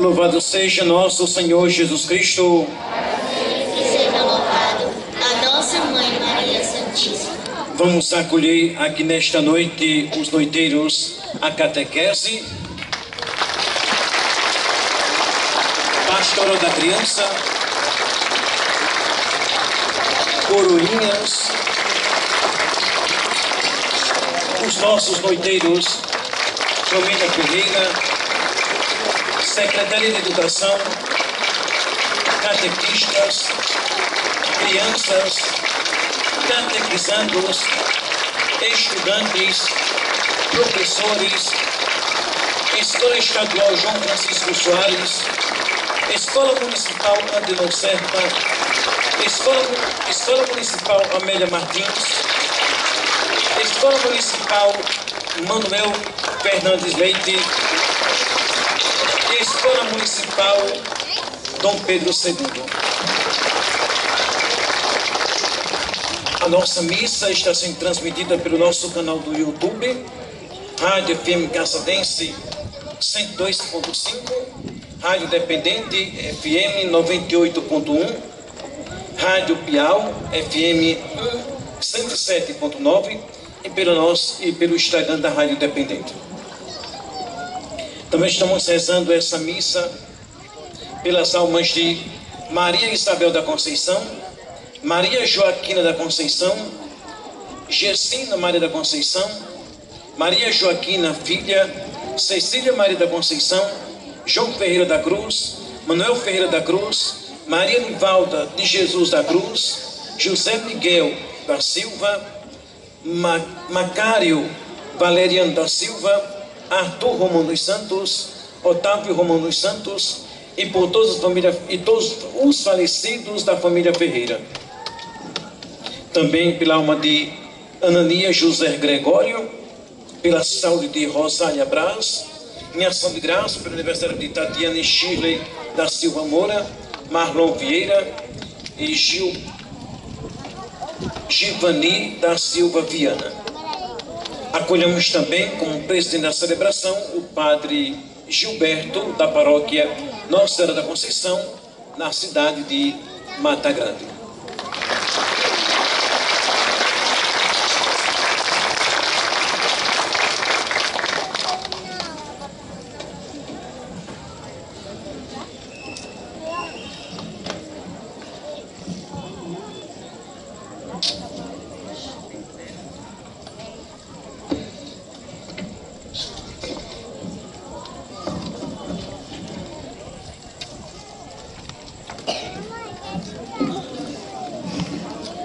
Louvado seja nosso Senhor Jesus Cristo. E seja louvado a nossa Mãe Maria Santíssima. Vamos acolher aqui nesta noite os noiteiros a catequese, pastoral da criança, coroinhas, os nossos noiteiros, Filomena Pereira, Secretaria de Educação, catequistas, crianças, catequizandos, estudantes, professores, Escola Estadual João Francisco Soares, Escola Municipal Antenor Serpa, Escola Municipal Amélia Martins, Escola Municipal Manuel Fernandes Leite, Escola Municipal Dom Pedro II. A nossa missa está sendo transmitida pelo nosso canal do YouTube, Rádio FM Caçadense 102.5, Rádio Dependente FM 98.1, Rádio Piau FM 107.9 e pelo Instagram da Rádio Dependente. Também estamos rezando essa missa pelas almas de Maria Isabel da Conceição, Maria Joaquina da Conceição, Gessina Maria da Conceição, Maria Joaquina Filha, Cecília Maria da Conceição, João Ferreira da Cruz, Manuel Ferreira da Cruz, Maria Nivalda de Jesus da Cruz, José Miguel da Silva, Macário Valeriano da Silva, Arthur Romão dos Santos, Otávio Romão dos Santos, e por todos os falecidos da família Ferreira. Também pela alma de Ananias José Gregório, pela saúde de Rosália Braz, em ação de graça pelo aniversário de Tatiane Shirley da Silva Moura, Marlon Vieira e Givani da Silva Viana. Acolhemos também como presidente da celebração o padre Gilberto, da paróquia Nossa Senhora da Conceição, na cidade de Mata Grande.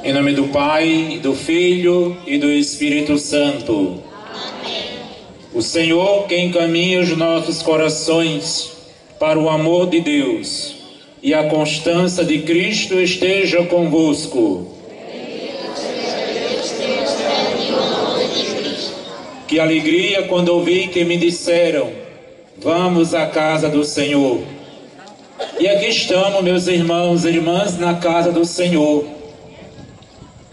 Em nome do Pai, do Filho e do Espírito Santo. Amém. O Senhor que encaminha os nossos corações para o amor de Deus e a constância de Cristo esteja convosco. Que alegria quando ouvi que me disseram: vamos à casa do Senhor. E aqui estamos, meus irmãos e irmãs, na casa do Senhor,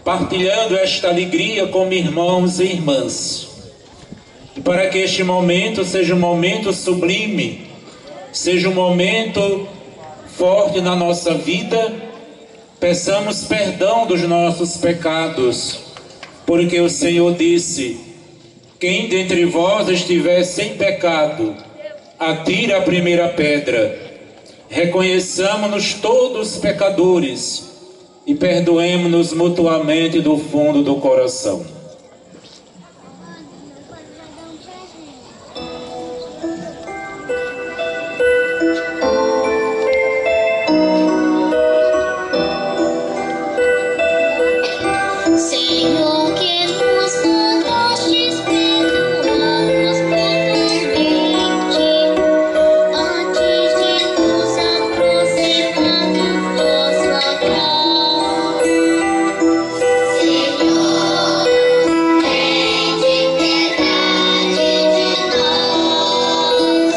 partilhando esta alegria como irmãos e irmãs. E para que este momento seja um momento sublime, seja um momento forte na nossa vida, peçamos perdão dos nossos pecados, porque o Senhor disse: quem dentre vós estiver sem pecado, atire a primeira pedra. Reconheçamos-nos todos pecadores e perdoemos-nos mutuamente do fundo do coração. Senhor, que nos mandastes perdoar-nos plenamente, antes de nos aproximar do vosso altar. Senhor, tende piedade de nós.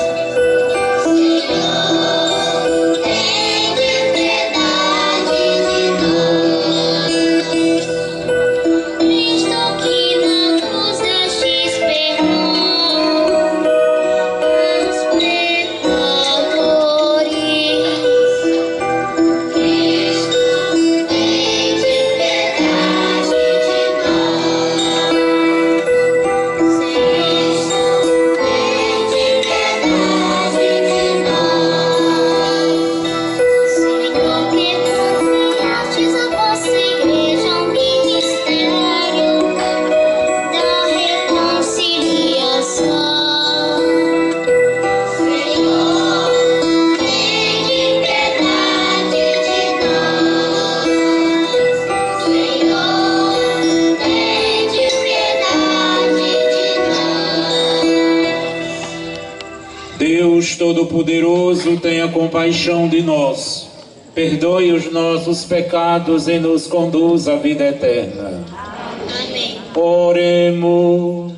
Senhor, tende piedade de nós. Cristo, que na cruz destes perdão aos pecadores. Cristo, tende piedade de nós. Cristo, tende piedade de nós. Senhor, que confiastes a vossa igreja ao ministério da reconciliação. Senhor, tende piedade de nós. Senhor, tende piedade de nós. Deus Todo-Poderoso, tenha compaixão de nós, perdoe os nossos pecados e nos conduz à vida eterna. Amém. Oremos.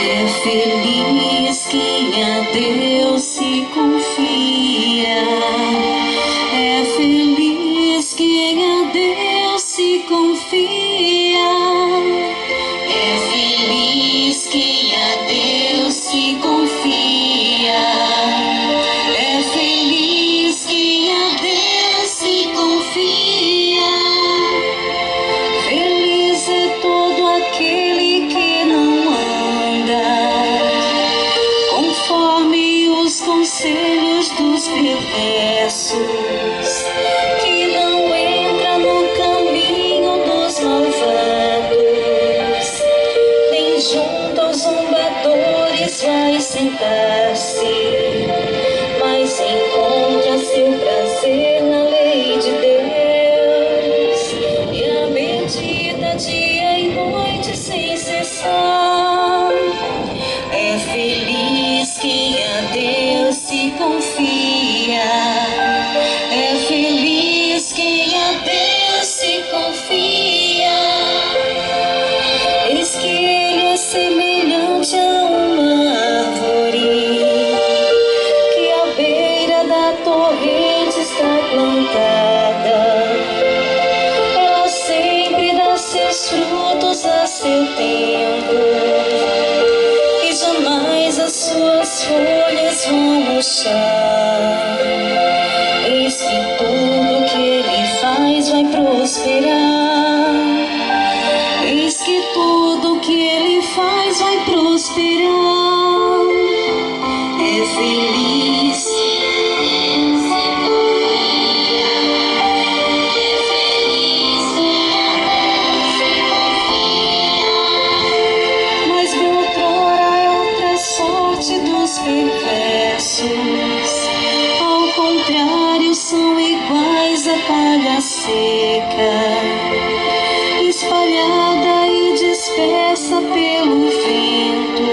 É feliz quem a Deus se confia. quer sentar-se, mas encontra seu prazer na lei de Deus, e a medita dia e noite sem cessar. É feliz quem a Deus se confia, é feliz quem a Deus se confia. Eis que ele é semelhante a uma árvore que à beira da torrente está plantada. Ela sempre dá seus frutos a seu tempo, e jamais as suas folhas vão murchar. Eis que tudo que ele faz vai prosperar. Eis que tudo que ele faz vai prosperar. É feliz, mas bem outrora é outra sorte dos perversos. Ao contrário, são iguais a palha seca, espalhada e dispersa pelo vento.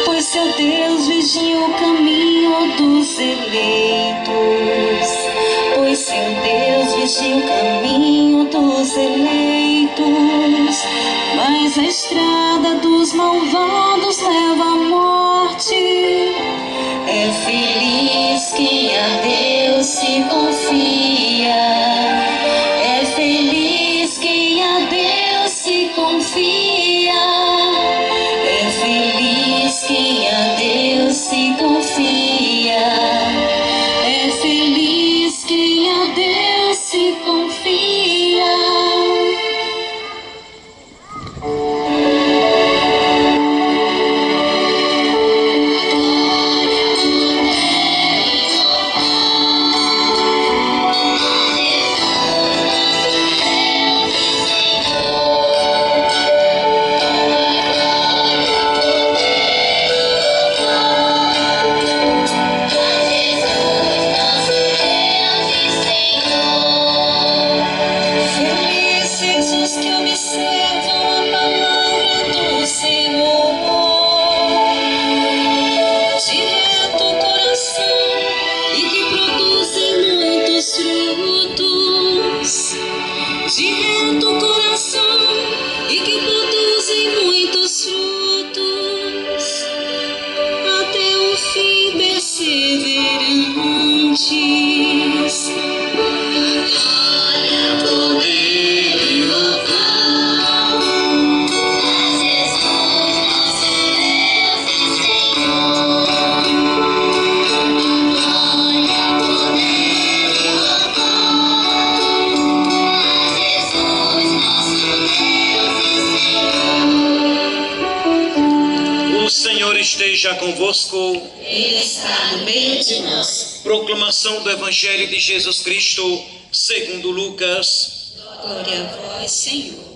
Pois seu Deus vigia o caminho dos eleitos. Pois seu Deus vigia o caminho dos eleitos. Mas a estrada dos malvados leva à morte. É feliz quem a Deus se confia. É feliz quem a Deus se confia. É feliz quem a Deus se confia. É feliz quem a Deus se confia. Felizes os que observam a palavra do Senhor, de reto coração e que produzem muitos frutos. De reto coração e que produzem muitos frutos, até o fim perseverantes. Glória, poder e louvor a Jesus, nosso Deus e Senhor. Glória, poder e louvor a Jesus, nosso Deus e Senhor. O Senhor esteja convosco. Ele está no meio de nós. Proclamação do Evangelho de Jesus Cristo segundo Lucas. Glória a vós, Senhor.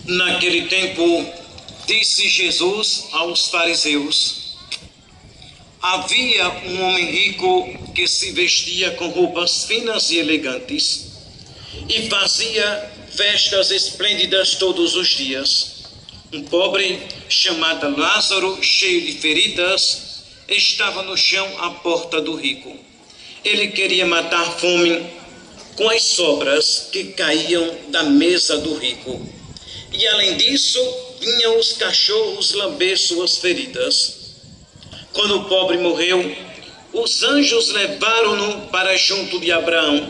Naquele tempo, disse Jesus aos fariseus: havia um homem rico que se vestia com roupas finas e elegantes e fazia festas esplêndidas todos os dias. Um pobre chamado Lázaro, cheio de feridas, estava no chão à porta do rico. Ele queria matar a fome com as sobras que caíam da mesa do rico. E além disso, vinham os cachorros lamber suas feridas. Quando o pobre morreu, os anjos levaram-no para junto de Abraão.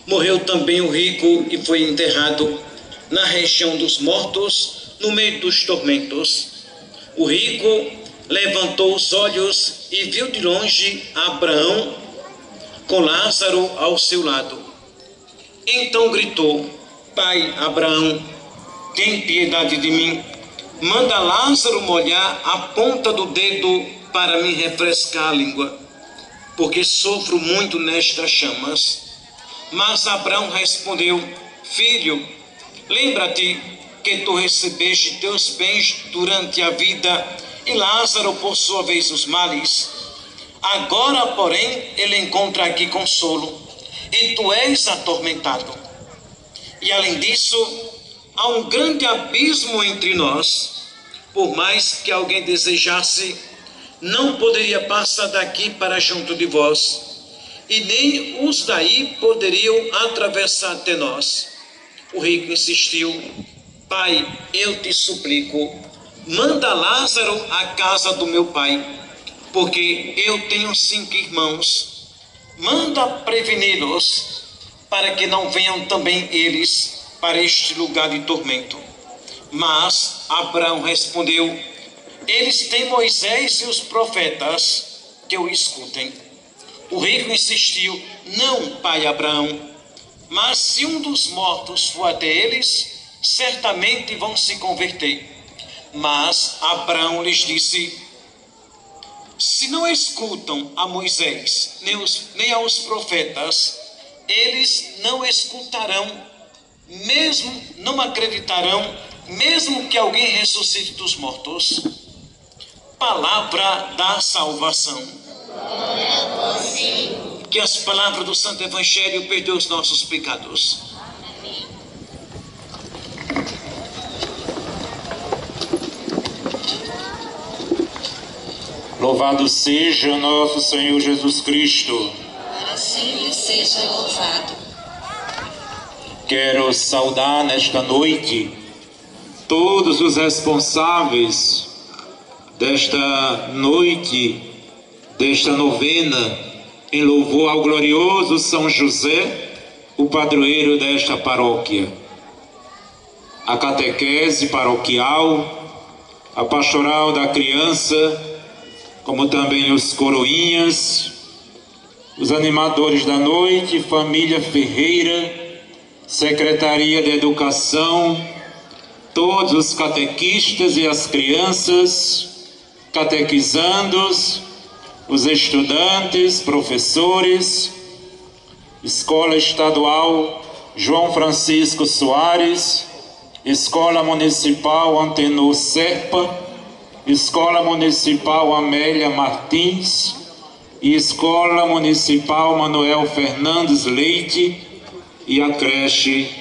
Morreu também o rico e foi enterrado na região dos mortos, no meio dos tormentos. O rico levantou os olhos e viu de longe Abraão com Lázaro ao seu lado. Então gritou: Pai Abraão, tem piedade de mim. Manda Lázaro molhar a ponta do dedo para me refrescar a língua, porque sofro muito nestas chamas. Mas Abraão respondeu: filho, lembra-te que tu recebeste teus bens durante a vida e Lázaro por sua vez os males. Agora, porém, ele encontra aqui consolo e tu és atormentado. E além disso, há um grande abismo entre nós. Por mais que alguém desejasse, não poderia passar daqui para junto de vós, e nem os daí poderiam atravessar até nós. O rico insistiu: pai, eu te suplico, manda Lázaro à casa do meu pai, porque eu tenho 5 irmãos. Manda preveni-los, para que não venham também eles para este lugar de tormento. Mas Abraão respondeu: eles têm Moisés e os profetas, que o escutem. O rico insistiu: não, pai Abraão, mas se um dos mortos for até eles, certamente vão se converter. Mas Abraão lhes disse: se não escutam a Moisés nem aos profetas, eles não escutarão, mesmo não acreditarão, mesmo que alguém ressuscite dos mortos. Palavra da salvação. Glória a vós, Senhor. Que as palavras do Santo Evangelho perdoem os nossos pecados. Louvado seja nosso Senhor Jesus Cristo. Para sempre seja louvado. Quero saudar nesta noite todos os responsáveis desta noite, desta novena, em louvor ao glorioso São José, o padroeiro desta paróquia. A catequese paroquial, a pastoral da criança, como também os coroinhas, os animadores da noite, família Ferreira, Secretaria de Educação, todos os catequistas e as crianças, catequizandos, os estudantes, professores, Escola Estadual João Francisco Soares, Escola Municipal Antenor Serpa, Escola Municipal Amélia Martins e Escola Municipal Manuel Fernandes Leite e a creche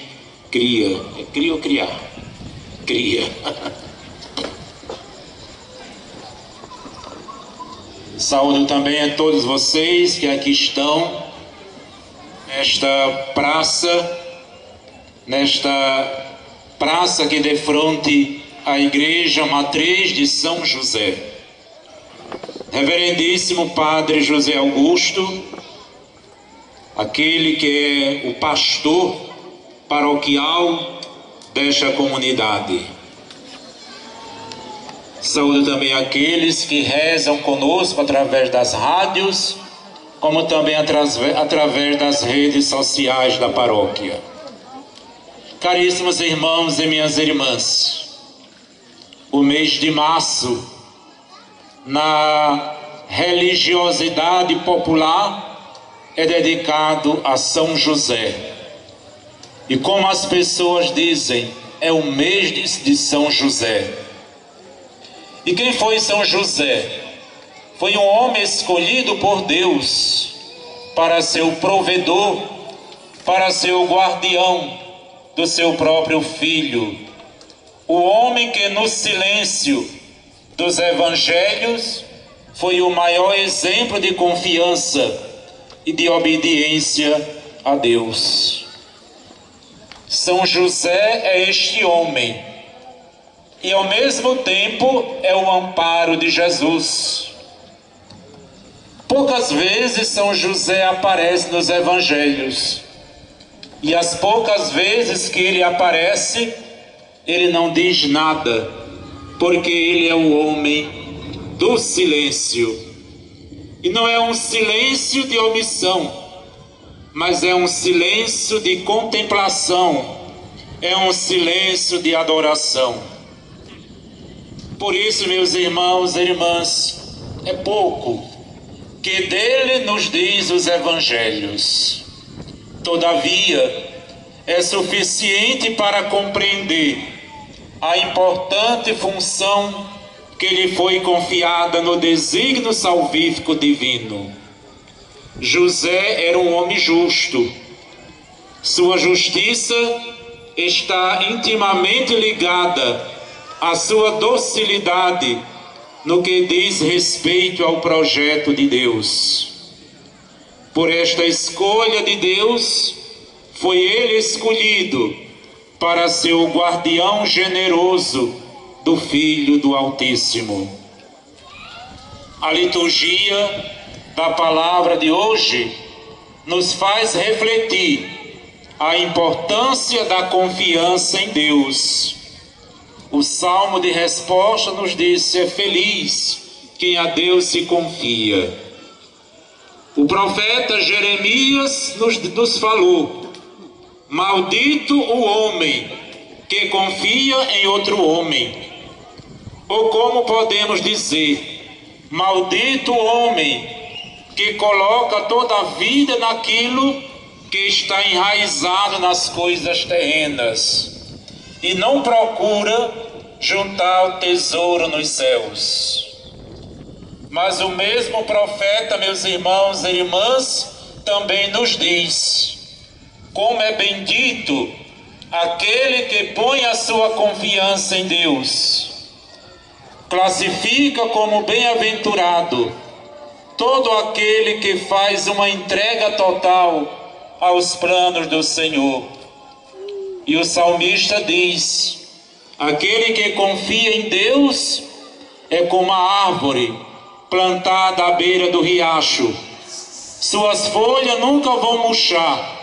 Cria. É Cria ou Criar? Cria. Saúdo também a todos vocês que aqui estão nesta praça que defronte a Igreja Matriz de São José. Reverendíssimo Padre José Augusto, aquele que é o pastor paroquial desta comunidade. Saúdo também aqueles que rezam conosco através das rádios, como também através das redes sociais da paróquia. Caríssimos irmãos e minhas irmãs, o mês de março, na religiosidade popular, é dedicado a São José. E como as pessoas dizem, é o mês de São José. E quem foi São José? Foi um homem escolhido por Deus para ser o provedor, para ser o guardião do seu próprio filho. O homem que no silêncio dos evangelhos foi o maior exemplo de confiança e de obediência a Deus. São José é este homem e ao mesmo tempo é o amparo de Jesus. Poucas vezes São José aparece nos evangelhos e as poucas vezes que ele aparece, ele não diz nada, porque ele é o homem do silêncio. E não é um silêncio de omissão, mas é um silêncio de contemplação, é um silêncio de adoração. Por isso, meus irmãos e irmãs, é pouco que dele nos diz os evangelhos. Todavia, é suficiente para compreender a importante função que lhe foi confiada no desígnio salvífico divino. José era um homem justo. Sua justiça está intimamente ligada à sua docilidade no que diz respeito ao projeto de Deus. Por esta escolha de Deus, foi ele escolhido para ser o guardião generoso do Filho do Altíssimo. A liturgia da palavra de hoje nos faz refletir a importância da confiança em Deus. O salmo de resposta nos diz: é feliz quem a Deus se confia. O profeta Jeremias nos falou: maldito o homem que confia em outro homem. Ou como podemos dizer, maldito o homem que coloca toda a vida naquilo que está enraizado nas coisas terrenas e não procura juntar o tesouro nos céus. Mas o mesmo profeta, meus irmãos e irmãs, também nos diz: como é bendito aquele que põe a sua confiança em Deus. Classifica como bem-aventurado todo aquele que faz uma entrega total aos planos do Senhor. E o salmista diz: aquele que confia em Deus é como a árvore plantada à beira do riacho. Suas folhas nunca vão murchar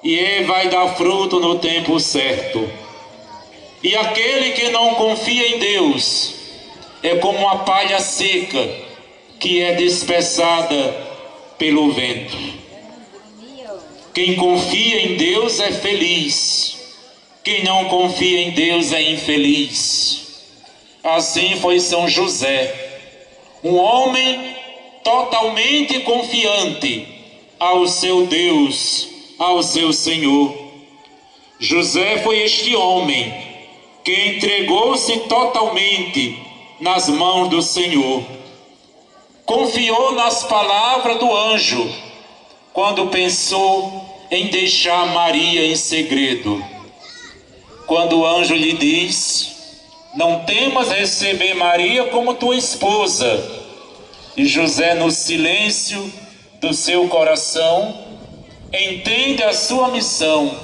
e ele vai dar fruto no tempo certo. E aquele que não confia em Deus é como uma palha seca que é dispersada pelo vento. Quem confia em Deus é feliz. Quem não confia em Deus é infeliz. Assim foi São José, um homem totalmente confiante ao seu Deus, ao seu Senhor. José foi este homem que entregou-se totalmente nas mãos do Senhor. Confiou nas palavras do anjo quando pensou em deixar Maria em segredo. Quando o anjo lhe diz: não temas receber Maria como tua esposa. E José, no silêncio do seu coração, entende a sua missão,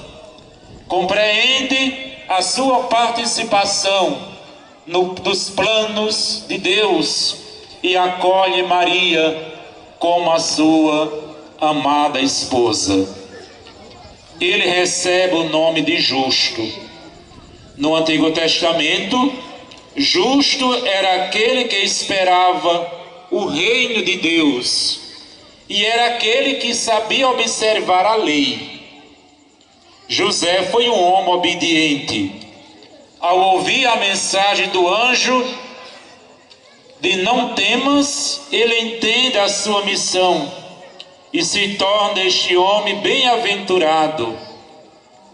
compreende a sua participação dos planos de Deus e acolhe Maria como a sua amada esposa. Ele recebe o nome de justo. No Antigo Testamento, justo era aquele que esperava o reino de Deus e era aquele que sabia observar a lei. José foi um homem obediente. Ao ouvir a mensagem do anjo de não temas, ele entende a sua missão e se torna este homem bem-aventurado.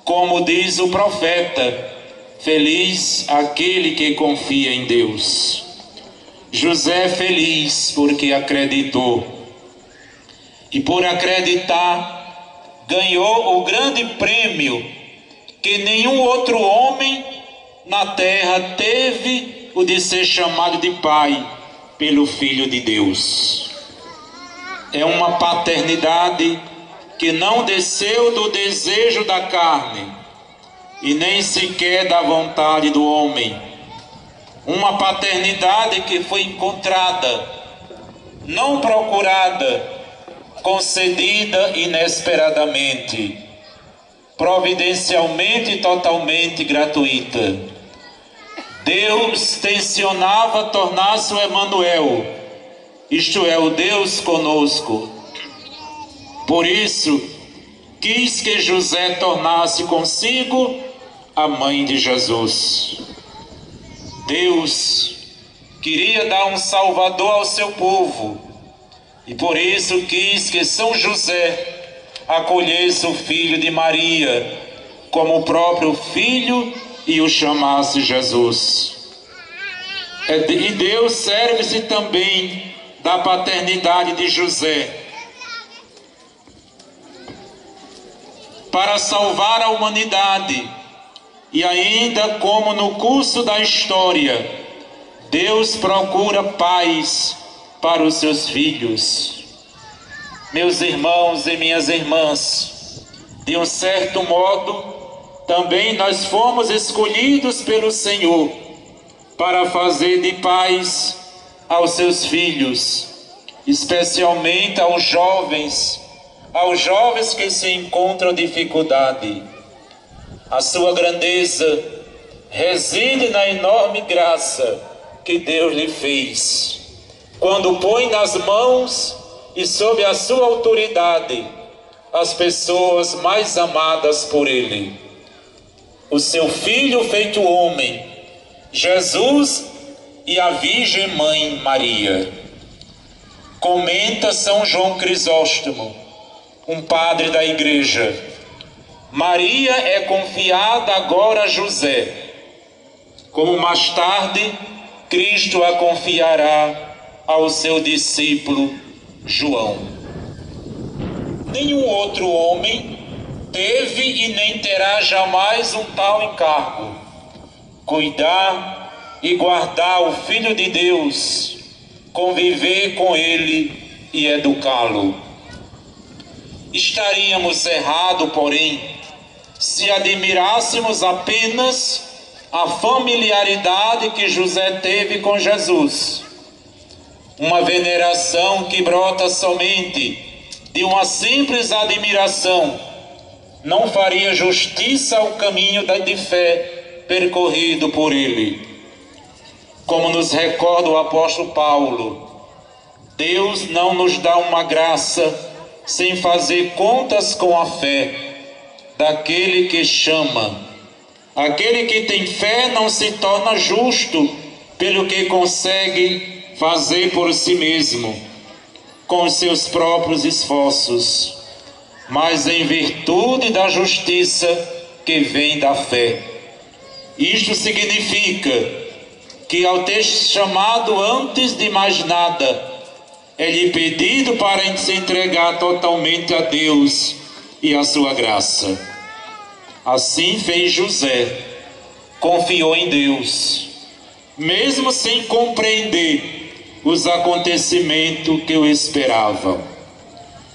Como diz o profeta: feliz aquele que confia em Deus. José é feliz porque acreditou. E por acreditar, ganhou o grande prêmio que nenhum outro homem na terra teve, o de ser chamado de pai pelo Filho de Deus. É uma paternidade que não desceu do desejo da carne e nem sequer da vontade do homem. Uma paternidade que foi encontrada, não procurada, concedida inesperadamente, providencialmente e totalmente gratuita. Deus tensionava tornar-se o Emanuel, isto é, o Deus conosco. Por isso, quis que José tornasse consigo a mãe de Jesus. Deus queria dar um Salvador ao seu povo e por isso quis que São José acolhesse o filho de Maria como o próprio filho e o chamasse Jesus. E Deus serve-se também da paternidade de José para salvar a humanidade. E ainda como no curso da história, Deus procura pais para os seus filhos. Meus irmãos e minhas irmãs, de um certo modo, também nós fomos escolhidos pelo Senhor para fazer de pais aos seus filhos, especialmente aos jovens que se encontram dificuldade. A sua grandeza reside na enorme graça que Deus lhe fez, quando põe nas mãos e sob a sua autoridade as pessoas mais amadas por Ele. O seu Filho feito homem, Jesus, e a Virgem Mãe Maria. Comenta São João Crisóstomo, um padre da Igreja: Maria é confiada agora a José, como mais tarde Cristo a confiará ao seu discípulo João. Nenhum outro homem teve e nem terá jamais um tal encargo: cuidar e guardar o Filho de Deus, conviver com ele e educá-lo. Estaríamos errados, porém, se admirássemos apenas a familiaridade que José teve com Jesus, uma veneração que brota somente de uma simples admiração não faria justiça ao caminho de fé percorrido por ele. Como nos recorda o apóstolo Paulo, Deus não nos dá uma graça sem fazer contas com a fé daquele que chama. Aquele que tem fé não se torna justo pelo que consegue fazer por si mesmo, com os seus próprios esforços, mas em virtude da justiça que vem da fé. Isto significa que, ao ter chamado antes de mais nada, é-lhe pedido para se entregar totalmente a Deus e a sua graça. Assim fez José, confiou em Deus, mesmo sem compreender os acontecimentos que o esperavam.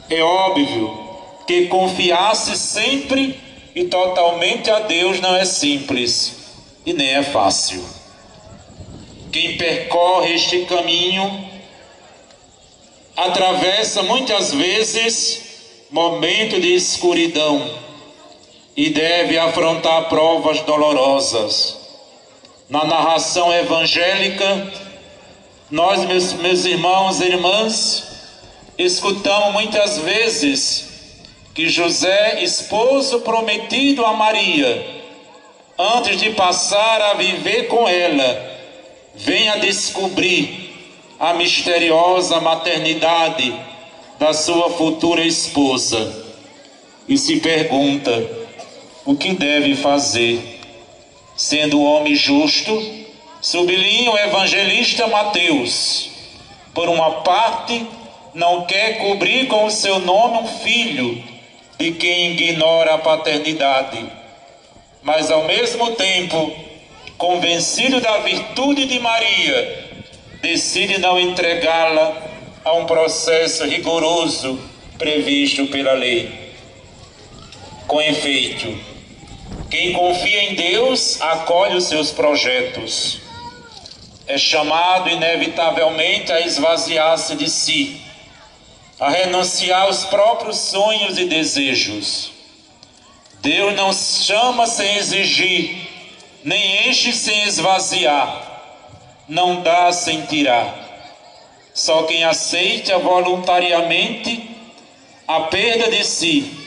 É óbvio que confiar-se sempre e totalmente a Deus não é simples e nem é fácil. Quem percorre este caminho atravessa muitas vezes momentos de escuridão e deve afrontar provas dolorosas. Na narração evangélica, nós, meus irmãos e irmãs, escutamos muitas vezes que José, esposo prometido a Maria, antes de passar a viver com ela, vem a descobrir a misteriosa maternidade da sua futura esposa e se pergunta o que deve fazer. Sendo homem justo, sublinha o evangelista Mateus, por uma parte, não quer cobrir com o seu nome um filho de quem ignora a paternidade, mas ao mesmo tempo, convencido da virtude de Maria, decide não entregá-la a um processo rigoroso previsto pela lei. Com efeito, quem confia em Deus acolhe os seus projetos. É chamado inevitavelmente a esvaziar-se de si, a renunciar aos próprios sonhos e desejos. Deus não chama sem exigir, nem enche sem esvaziar, não dá sem tirar. Só quem aceita voluntariamente a perda de si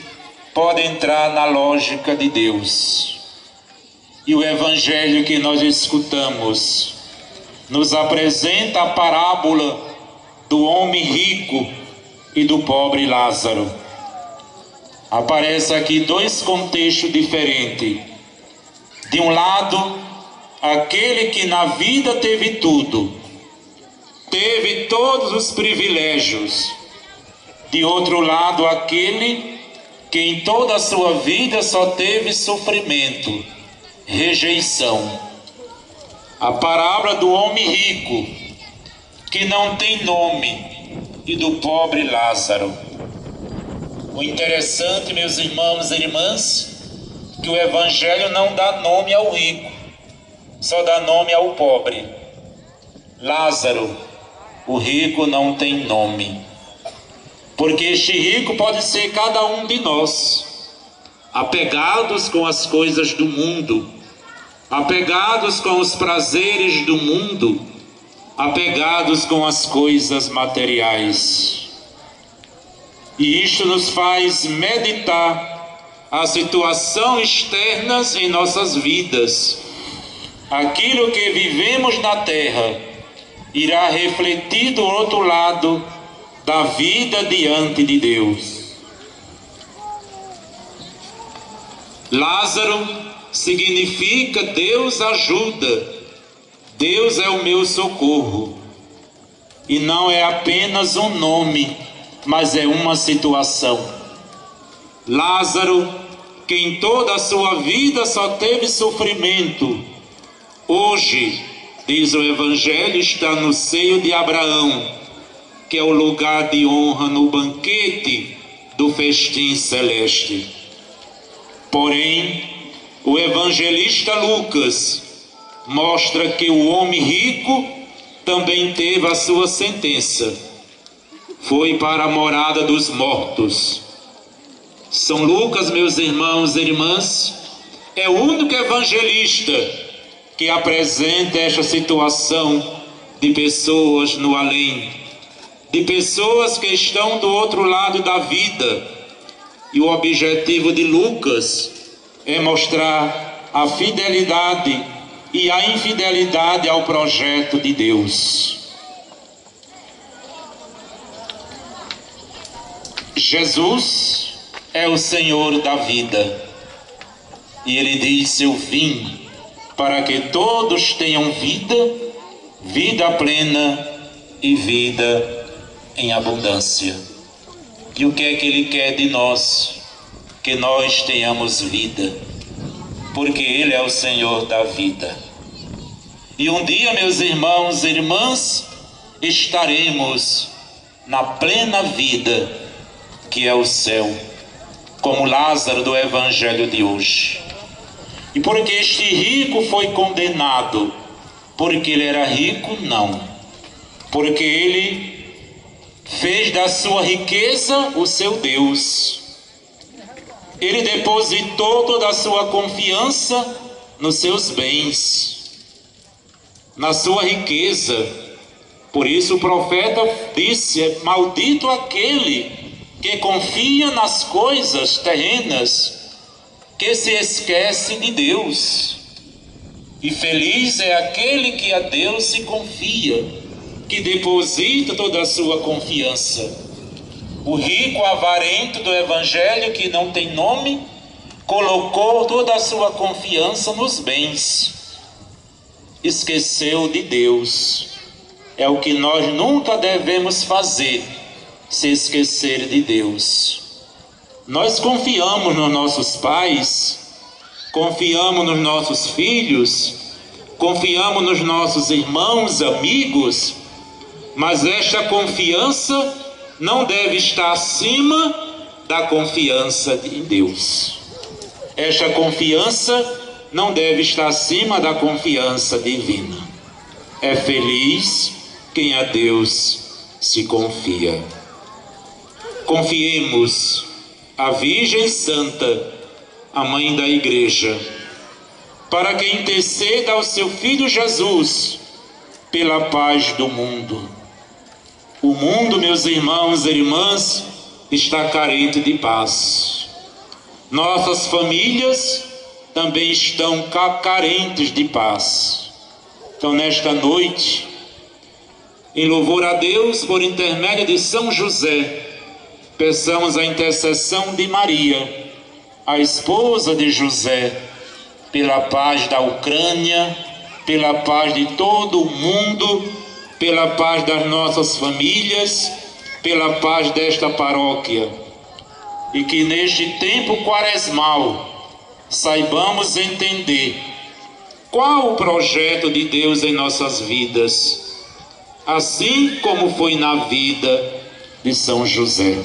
pode entrar na lógica de Deus. E o evangelho que nós escutamos nos apresenta a parábola do homem rico e do pobre Lázaro. Aparece aqui dois contextos diferentes. De um lado, aquele que na vida teve tudo, teve todos os privilégios. De outro lado, aquele que em toda a sua vida só teve sofrimento, rejeição. A parábola do homem rico, que não tem nome, e do pobre Lázaro. O interessante, meus irmãos e irmãs, que o Evangelho não dá nome ao rico, só dá nome ao pobre. Lázaro, o rico, não tem nome. Porque este rico pode ser cada um de nós, apegados com as coisas do mundo, apegados com os prazeres do mundo, apegados com as coisas materiais. E isto nos faz meditar a situação externas em nossas vidas. Aquilo que vivemos na terra irá refletir do outro lado da vida diante de Deus. Lázaro significa Deus ajuda, Deus é o meu socorro. E não é apenas um nome, mas é uma situação. Lázaro, que em toda a sua vida só teve sofrimento, hoje, diz o Evangelho, está no seio de Abraão, que é o lugar de honra no banquete do festim celeste. Porém, o evangelista Lucas mostra que o homem rico também teve a sua sentença. Foi para a morada dos mortos. São Lucas, meus irmãos e irmãs, é o único evangelista que apresenta esta situação de pessoas no além, de pessoas que estão do outro lado da vida. E o objetivo de Lucas é mostrar a fidelidade e a infidelidade ao projeto de Deus. Jesus é o Senhor da vida. E ele diz: eu vim para que todos tenham vida, vida plena e vida em abundância. E o que é que ele quer de nós? Que nós tenhamos vida, porque ele é o Senhor da vida. E um dia, meus irmãos e irmãs, estaremos na plena vida, que é o céu, como Lázaro do Evangelho de hoje. E porque este rico foi condenado, porque ele era rico? Não. Porque ele fez da sua riqueza o seu Deus. Ele depositou toda a sua confiança nos seus bens, na sua riqueza. Por isso o profeta disse: maldito aquele que confia nas coisas terrenas, que se esquece de Deus. E feliz é aquele que a Deus se confia, que deposita toda a sua confiança. O rico avarento do Evangelho, que não tem nome, colocou toda a sua confiança nos bens. Esqueceu de Deus. É o que nós nunca devemos fazer, se esquecer de Deus. Nós confiamos nos nossos pais, confiamos nos nossos filhos, confiamos nos nossos irmãos, amigos, mas esta confiança não deve estar acima da confiança em Deus. Esta confiança não deve estar acima da confiança divina. É feliz quem a Deus se confia. Confiemos a Virgem Santa, a Mãe da Igreja, para que interceda ao seu Filho Jesus pela paz do mundo. O mundo, meus irmãos e irmãs, está carente de paz. Nossas famílias também estão carentes de paz. Então, nesta noite, Em louvor a Deus, por intermédio de São José, peçamos a intercessão de Maria, a esposa de José, pela paz da Ucrânia, pela paz de todo o mundo, pela paz das nossas famílias, pela paz desta paróquia. E que neste tempo quaresmal saibamos entender qual o projeto de Deus em nossas vidas, assim como foi na vida de São José.